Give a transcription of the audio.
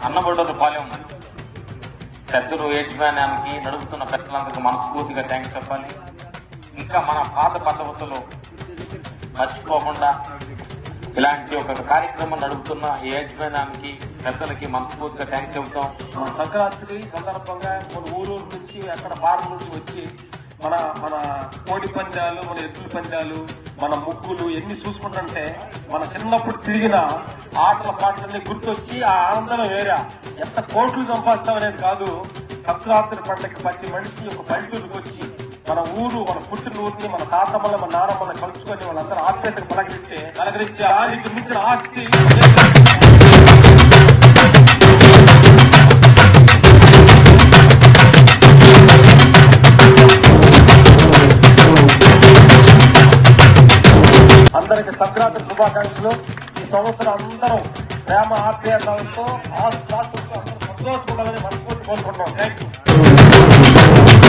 అన్నబొడ్డపాలెం పెద్దలు యజమానానికి నడుపుతున్న పెద్దలందరికీ మనస్ఫూర్తిగా థ్యాంక్స్ చెప్పాలి. ఇంకా మన పాత పద్ధతులు మర్చిపోకుండా ఇలాంటి ఒక కార్యక్రమం నడుపుతున్న యజమానానికి పెద్దలకి మనస్ఫూర్తిగా థ్యాంక్స్ చెబుతాం. సంక్రాంతి సందర్భంగా మన ఊరు నుంచి అక్కడ బార్ నుంచి వచ్చి మన మన కోడి పందాలు, మన ఎద్దుల పందాలు, మన ముగ్గులు ఎన్ని చూసుకుంటుంటే మన చిన్నప్పుడు తిరిగిన ఆటల పాటలన్నీ గుర్తొచ్చి ఆ ఆనందం వేరే. ఎంత కోట్లు సంపాదిస్తామనేది కాదు, సంక్రాంతి పంటకి ప్రతి మనిషి ఒక పల్లెటూరుకి వచ్చి మన ఊరు, మన పుట్టిన ఊరిని, మన తాతమ్మల, మన నానమ్మల్ని కలుసుకొని వాళ్ళందరూ ఆప్యాయతకు పలకరించే ఆదికి మించిన ఆస్తి అందరికి సంక్రాంతి శుభాకాంక్షలు. ఈ సంవత్సరం అందరం ప్రేమ ఆప్యాయతలతో సంతోషంగా మనస్ఫూర్తి కోరుకుంటాం. Thank you.